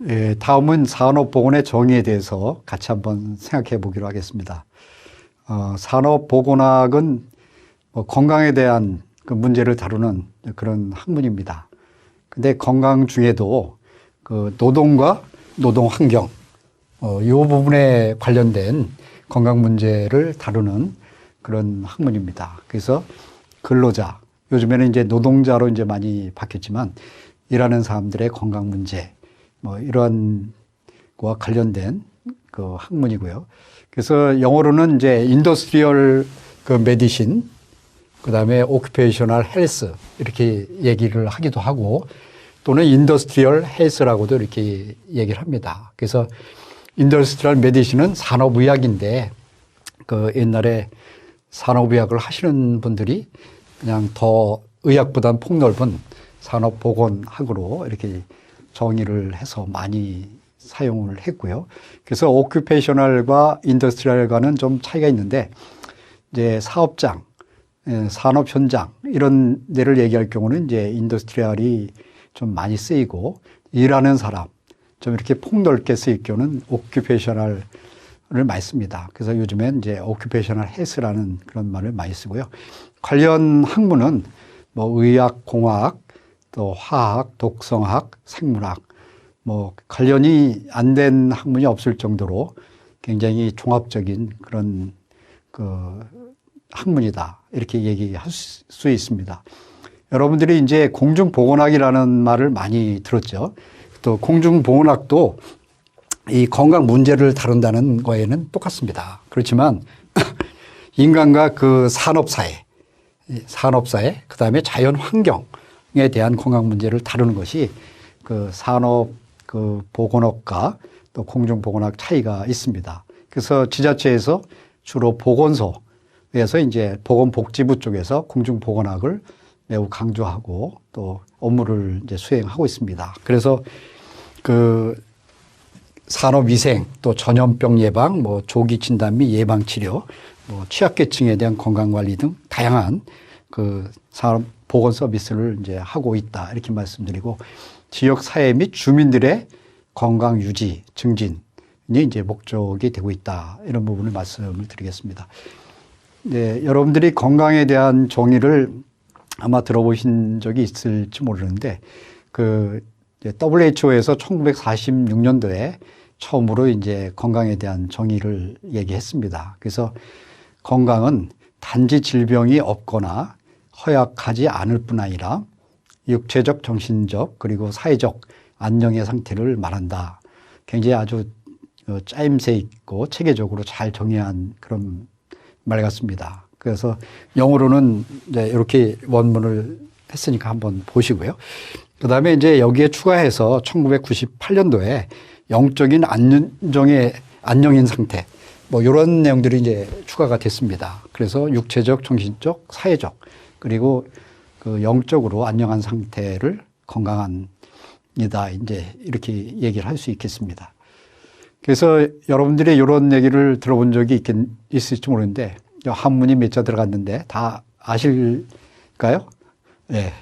예, 다음은 산업보건의 정의에 대해서 같이 한번 생각해 보기로 하겠습니다. 산업보건학은 건강에 대한 그 문제를 다루는 그런 학문입니다. 근데 건강 중에도 그 노동과 노동 환경, 이 부분에 관련된 건강 문제를 다루는 그런 학문입니다. 그래서 근로자, 요즘에는 이제 노동자로 이제 많이 바뀌었지만 일하는 사람들의 건강 문제, 이러한 거와 관련된 그 학문이고요. 그래서 영어로는 이제 인더스트리얼 그 메디신, 그 다음에 오큐페이셔널 헬스 이렇게 얘기를 하기도 하고 또는 인더스트리얼 헬스라고도 이렇게 얘기를 합니다. 그래서 인더스트리얼 메디신은 산업의학인데 그 옛날에 산업의학을 하시는 분들이 그냥 더 의학보다는 폭넓은 산업보건학으로 이렇게 정의를 해서 많이 사용을 했고요. 그래서 오큐페이셔널과 인더스트리얼과는 좀 차이가 있는데 이제 사업장, 산업 현장 이런 데를 얘기할 경우는 이제 인더스트리얼이 좀 많이 쓰이고 일하는 사람 좀 이렇게 폭넓게 쓰일 경우는 오큐페이셔널을 많이 씁니다. 그래서 요즘엔 이제 오큐페이셔널 헬스라는 그런 말을 많이 쓰고요. 관련 학문은 의학, 공학, 또 화학, 독성학, 생물학 관련이 안 된 학문이 없을 정도로 굉장히 종합적인 그런 그 학문이다. 이렇게 얘기할 수 있습니다. 여러분들이 이제 공중보건학이라는 말을 많이 들었죠. 또 공중보건학도 이 건강 문제를 다룬다는 거에는 똑같습니다. 그렇지만 인간과 그 산업사회, 그 다음에 자연 환경에 대한 건강 문제를 다루는 것이 그 산업 그 보건학과 또 공중보건학 차이가 있습니다. 그래서 지자체에서 주로 보건소에서 이제 보건복지부 쪽에서 공중보건학을 매우 강조하고 또 업무를 이제 수행하고 있습니다. 그래서 그 산업위생 또 전염병 예방, 조기 진단 및 예방 치료, 취약계층에 대한 건강관리 등 다양한 그 산업 보건 서비스를 이제 하고 있다. 이렇게 말씀드리고 지역 사회 및 주민들의 건강 유지, 증진이 이제 목적이 되고 있다. 이런 부분을 말씀을 드리겠습니다. 네, 여러분들이 건강에 대한 정의를 아마 들어보신 적이 있을지 모르는데 그 WHO에서 1946년도에 처음으로 이제 건강에 대한 정의를 얘기했습니다. 그래서 건강은 단지 질병이 없거나 허약하지 않을 뿐 아니라 육체적, 정신적 그리고 사회적 안녕의 상태를 말한다. 굉장히 아주 짜임새 있고 체계적으로 잘 정의한 그런 말 같습니다. 그래서 영어로는 이제 이렇게 원문을 했으니까 한번 보시고요. 그 다음에 이제 여기에 추가해서 1998년도에 영적인 안녕인 상태 이런 내용들이 이제 추가가 됐습니다. 그래서 육체적, 정신적, 사회적 그리고 그 영적으로 안녕한 상태를 건강한이다. 이제 이렇게 얘기를 할 수 있겠습니다. 그래서 여러분들이 이런 얘기를 들어본 적이 있을지 모르는데 한문이 몇 자 들어갔는데 다 아실까요? 네.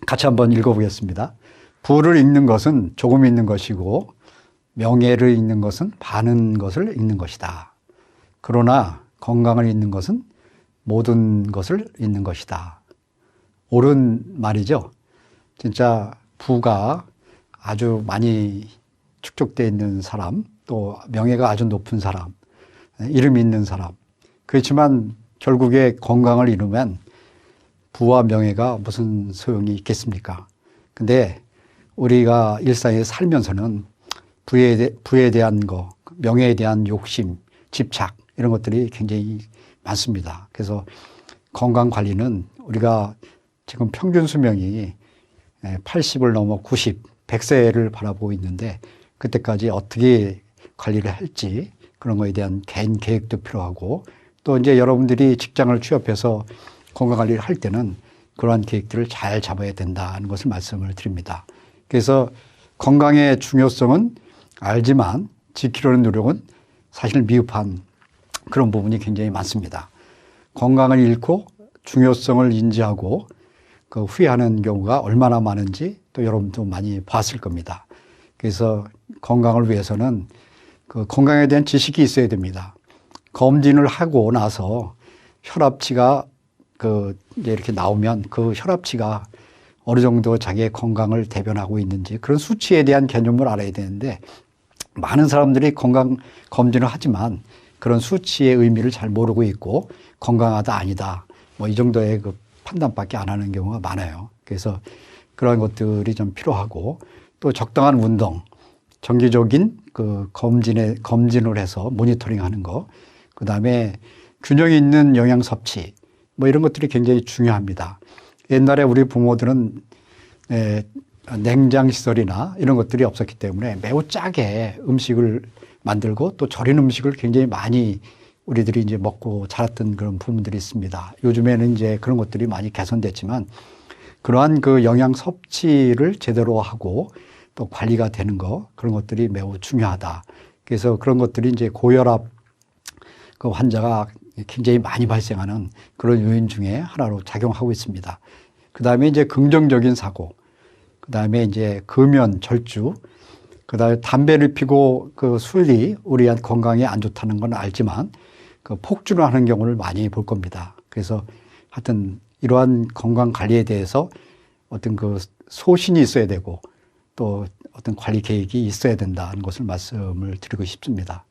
같이 한번 읽어보겠습니다. 부를 읽는 것은 조금 읽는 것이고 명예를 읽는 것은 많은 것을 읽는 것이다. 그러나 건강을 읽는 것은 모든 것을 읽는 것이다. 옳은 말이죠. 진짜 부가 아주 많이 축적되어 있는 사람, 또 명예가 아주 높은 사람, 이름 있는 사람. 그렇지만 결국에 건강을 잃으면 부와 명예가 무슨 소용이 있겠습니까? 근데 우리가 일상에 살면서는 부에 대한 거, 명예에 대한 욕심, 집착 이런 것들이 굉장히 많습니다. 그래서 건강 관리는 우리가 지금 평균 수명이 80을 넘어 90, 100세를 바라보고 있는데 그때까지 어떻게 관리를 할지 그런 거에 대한 개인 계획도 필요하고 또 이제 여러분들이 직장을 취업해서 건강 관리를 할 때는 그러한 계획들을 잘 잡아야 된다는 것을 말씀을 드립니다. 그래서 건강의 중요성은 알지만 지키려는 노력은 사실 미흡한 그런 부분이 굉장히 많습니다. 건강을 잃고 중요성을 인지하고 그 후회하는 경우가 얼마나 많은지 또 여러분도 많이 봤을 겁니다. 그래서 건강을 위해서는 그 건강에 대한 지식이 있어야 됩니다. 검진을 하고 나서 혈압치가 이제 이렇게 나오면 그 혈압치가 어느 정도 자기의 건강을 대변하고 있는지 그런 수치에 대한 개념을 알아야 되는데 많은 사람들이 건강 검진을 하지만 그런 수치의 의미를 잘 모르고 있고 건강하다 아니다 뭐 이 정도의 그 판단밖에 안 하는 경우가 많아요. 그래서 그런 것들이 좀 필요하고 또 적당한 운동, 정기적인 그 검진을 해서 모니터링하는 거, 그 다음에 균형 있는 영양 섭취 뭐 이런 것들이 굉장히 중요합니다. 옛날에 우리 부모들은 냉장 시설이나 이런 것들이 없었기 때문에 매우 짜게 음식을 만들고 또 절인 음식을 굉장히 많이 우리들이 이제 먹고 자랐던 그런 부분들이 있습니다. 요즘에는 이제 그런 것들이 많이 개선됐지만 그러한 그 영양 섭취를 제대로 하고 또 관리가 되는 거 그런 것들이 매우 중요하다. 그래서 그런 것들이 이제 고혈압 그 환자가 굉장히 많이 발생하는 그런 요인 중에 하나로 작용하고 있습니다. 그 다음에 이제 긍정적인 사고, 그 다음에 이제 금연, 절주, 그 다음에 담배를 피고 그 술이 우리 건강에 안 좋다는 건 알지만 그 폭주를 하는 경우를 많이 볼 겁니다. 그래서 하여튼 이러한 건강 관리에 대해서 어떤 그 소신이 있어야 되고 또 어떤 관리 계획이 있어야 된다는 것을 말씀을 드리고 싶습니다.